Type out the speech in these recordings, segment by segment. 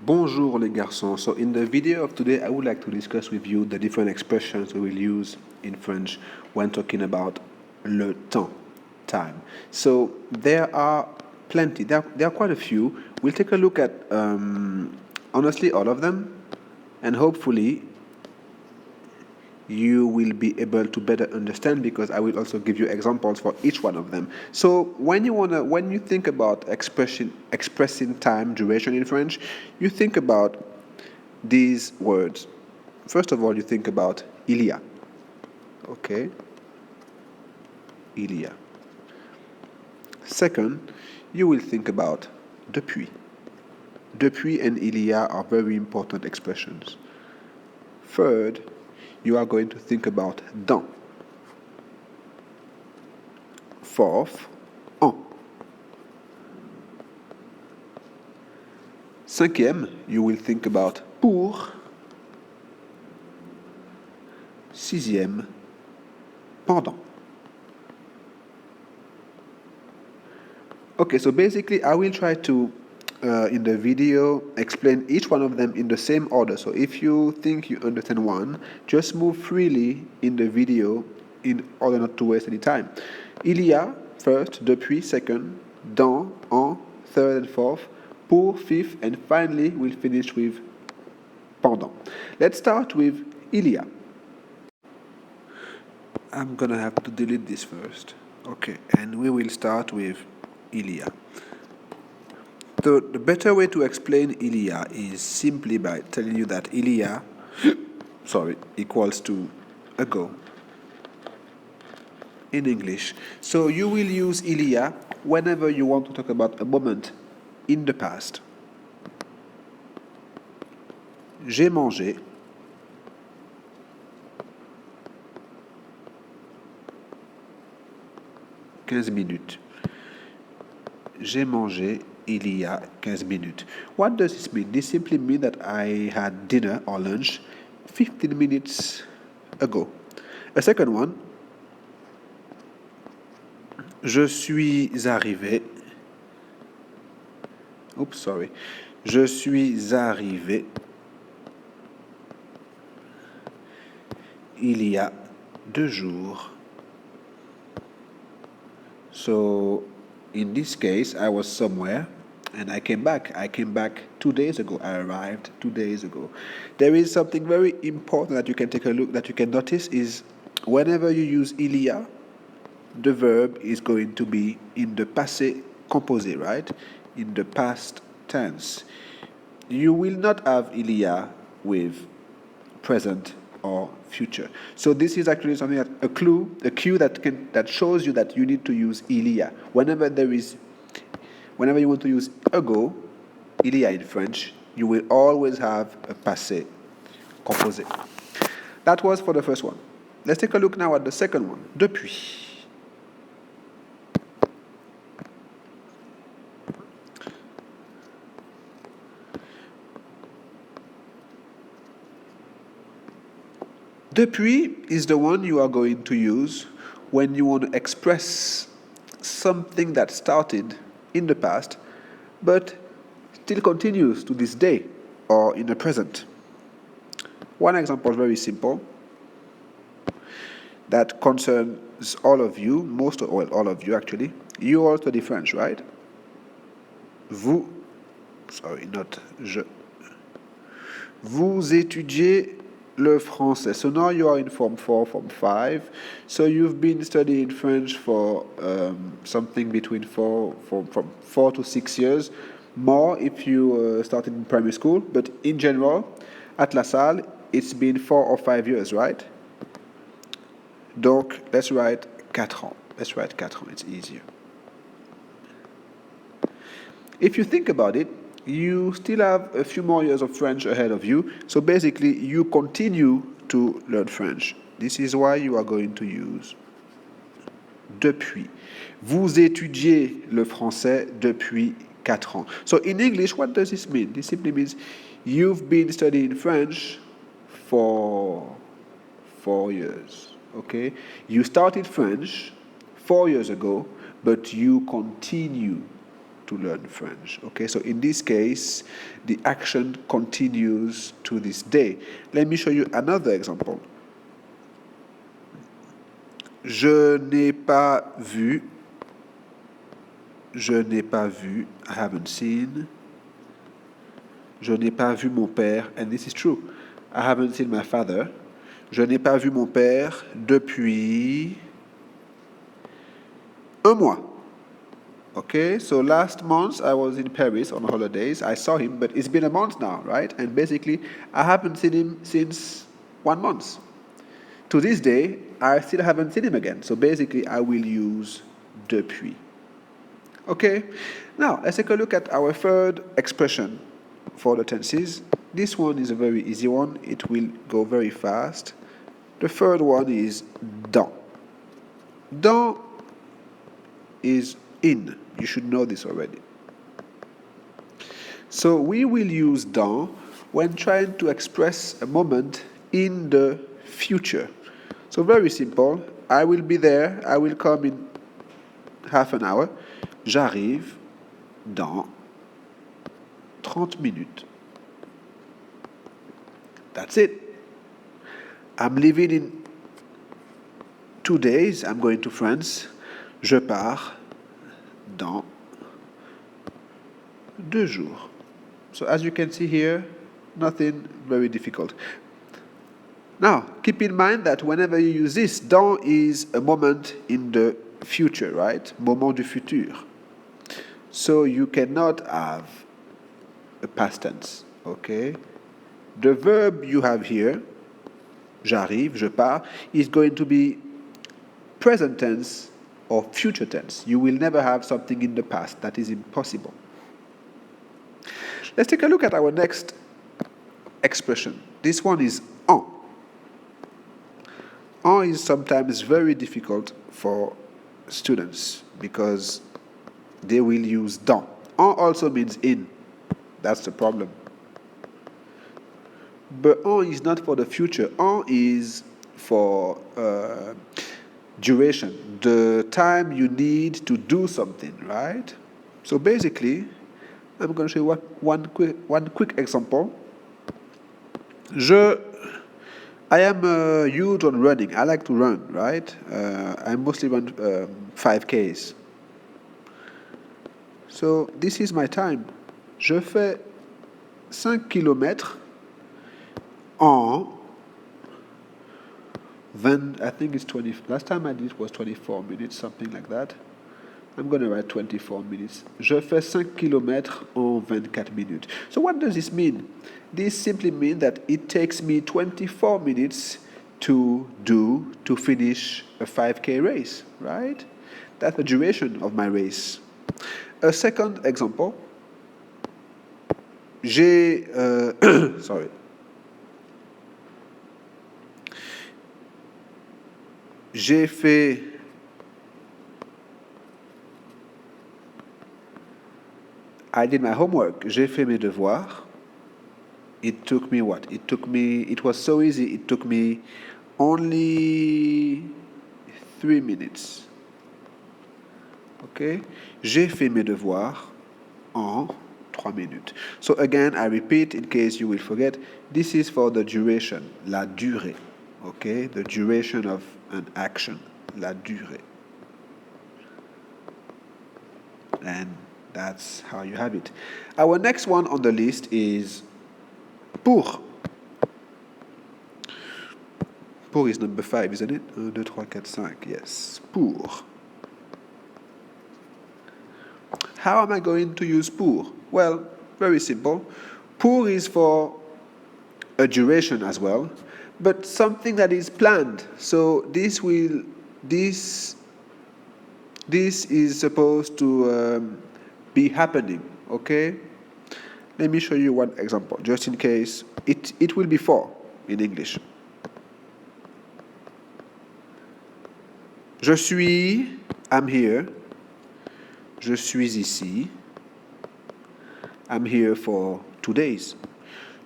Bonjour les garçons. So in the video of today, I would like to discuss with you the different expressions we will use in French when talking about le temps, time. So there are plenty. There are quite a few. We'll take a look at honestly all of them, and hopefully you will be able to better understand because I will also give you examples for each one of them. So when you think about expressing time duration in French, you think about these words. First of all, you think about il y a. Okay? Il y a. Second, you will think about depuis. Depuis and il y a are very important expressions. Third, you are going to think about dans. Fourth, en. Cinquième, you will think about pour. Sixième, pendant. Okay, so basically I will try to, in the video, explain each one of them in the same order. So if you think you understand one, just move freely in the video in order not to waste any time. Il y a, first, depuis, second, dans, en, third and fourth, pour, fifth, and finally we'll finish with pendant. Let's start with il y a. I'm gonna have to delete this first. Okay, and we will start with il y a. The better way to explain il y a is simply by telling you that il y a equals to ago in English. So you will use il y a whenever you want to talk about a moment in the past. J'ai mangé. Quinze minutes. J'ai mangé il y a 15 minutes. What does this mean? This simply means that I had dinner or lunch 15 minutes ago. A second one, je suis arrivé. Je suis arrivé il y a 2 jours. So in this case, I was somewhere and I came back. I came back 2 days ago. I arrived 2 days ago. There is something very important that you can take a look, that you can notice is whenever you use il y a, the verb is going to be in the passé composé, right? In the past tense. You will not have il y a with present or future. So this is actually something that a cue that shows you that you need to use il y a. Whenever you want to use ago, il y a in French, you will always have a passé composé. That was for the first one. Let's take a look now at the second one. Depuis. Depuis is the one you are going to use when you want to express something that started in the past but still continues to this day or in the present. One example, very simple, that concerns all of you, all of you actually. You all study French, right? Vous étudiez le français. So now you are in Form 4, Form 5. So you've been studying French for something between from 4 to 6 years. More if you started in primary school. But in general, at La Salle, it's been 4 or 5 years, right? Donc, let's write 4 ans. Let's write 4 ans. It's easier. If you think about it, you still have a few more years of French ahead of you. So basically, you continue to learn French. This is why you are going to use depuis. Vous étudiez le français depuis 4 ans. So in English, what does this mean? This simply means you've been studying French for 4 years. Okay? You started French 4 years ago, but you continue to learn French. Okay, so in this case, the action continues to this day. Let me show you another example. Je n'ai pas vu. Je n'ai pas vu. I haven't seen. Je n'ai pas vu mon père. And this is true. I haven't seen my father. Je n'ai pas vu mon père depuis un mois. Okay, so last month I was in Paris on holidays. I saw him, but it's been a month now, right? And basically, I haven't seen him since 1 month. To this day, I still haven't seen him again. So basically, I will use depuis. Okay, now let's take a look at our third expression for the tenses. This one is a very easy one. It will go very fast. The third one is dans. Dans is in. You should know this already. So we will use dans when trying to express a moment in the future. So very simple. I will be there. I will come in half an hour. J'arrive dans 30 minutes. That's it. I'm leaving in 2 days. I'm going to France. Je pars dans 2 jours. So as you can see here, nothing very difficult. Now, keep in mind that whenever you use this, dans is a moment in the future, right? Moment du futur. So you cannot have a past tense, okay? The verb you have here, j'arrive, je pars, is going to be present tense or future tense. You will never have something in the past. That is impossible. Let's take a look at our next expression. This one is en. En is sometimes very difficult for students because they will use dans. En also means in. That's the problem. But en is not for the future. En is for duration, the time you need to do something, right? So basically, I'm going to show you one quick example. I am huge on running. I like to run, right? I mostly run 5Ks. So this is my time. Je fais 5 kilomètres en 20, I think it's 20. Last time I did it was 24 minutes, something like that. I'm going to write 24 minutes. Je fais 5 kilomètres en 24 minutes. So what does this mean? This simply means that it takes me 24 minutes to finish a 5K race, right? That's the duration of my race. A second example. Sorry. I did my homework. J'ai fait mes devoirs. It took me what? It was so easy, it took me only 3 minutes. Okay? J'ai fait mes devoirs en 3 minutes. So again, I repeat in case you will forget, this is for the duration, la durée. Okay? The duration of an action, la durée. And that's how you have it. Our next one on the list is pour. Pour is number 5, isn't it? 1, 2, 3, 4, 5. Yes. Pour. How am I going to use pour? Well, very simple. Pour is for a duration as well, but something that is planned. So this is supposed to be happening, okay? Let me show you one example, just in case. It will be for in English. I'm here. Je suis ici. I'm here for 2 days.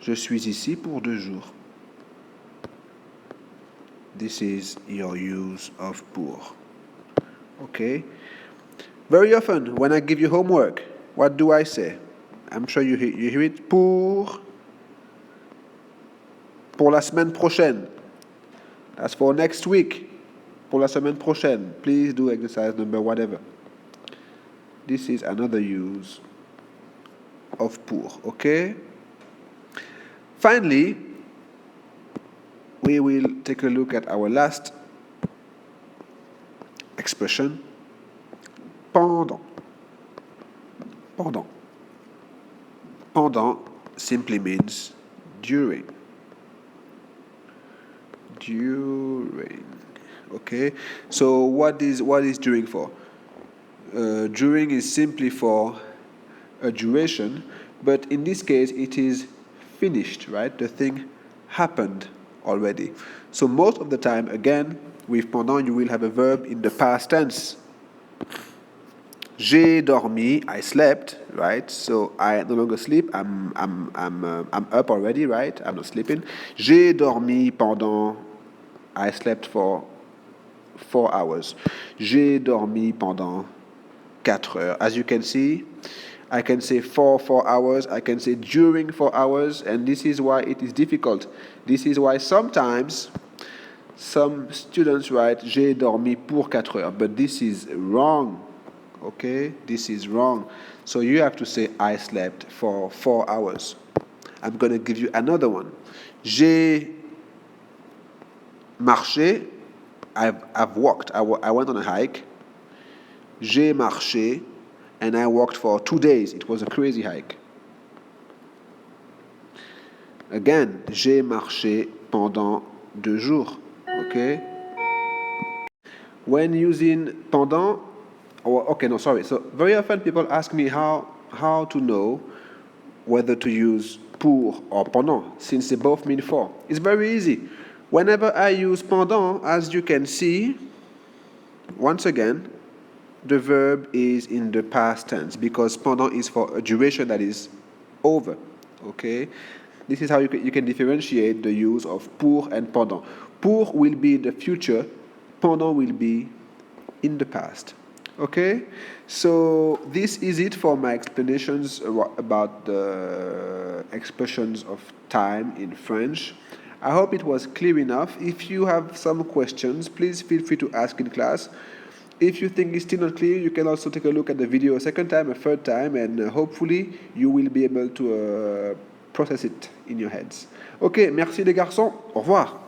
Je suis ici pour 2 jours. This is your use of pour. Okay? Very often, when I give you homework, what do I say? I'm sure you hear it. Pour la semaine prochaine. That's for next week. Pour la semaine prochaine. Please do exercise number whatever. This is another use of pour, okay? Finally, we will take a look at our last expression, pendant. Pendant. Pendant simply means during. During. Okay? So what is during for? During is simply for a duration, but in this case it is finished, right? The thing happened already. So most of the time, again, with pendant, you will have a verb in the past tense. J'ai dormi, I slept, right? So I no longer sleep. I'm up already, right? I'm not sleeping. J'ai dormi pendant. I slept for 4 hours. J'ai dormi pendant 4 heures. As you can see, I can say for 4 hours, I can say during 4 hours, and this is why it is difficult. This is why sometimes some students write j'ai dormi pour 4 heures, but this is wrong. Okay, this is wrong. So you have to say I slept for 4 hours. I'm going to give you another one. J'ai marché, I've walked. I went on a hike. J'ai marché, and I walked for 2 days. It was a crazy hike. Again, j'ai marché pendant 2 jours. Okay? When using pendant, So very often people ask me how to know whether to use pour or pendant, since they both mean for. It's very easy. Whenever I use pendant, as you can see, once again, the verb is in the past tense because pendant is for a duration that is over. Okay? This is how you can differentiate the use of pour and pendant. Pour will be in the future, pendant will be in the past. Okay? So this is it for my explanations about the expressions of time in French. I hope it was clear enough. If you have some questions, please feel free to ask in class. If you think it's still not clear, you can also take a look at the video a second time, a third time, and hopefully you will be able to process it in your heads. Ok, merci les garçons. Au revoir.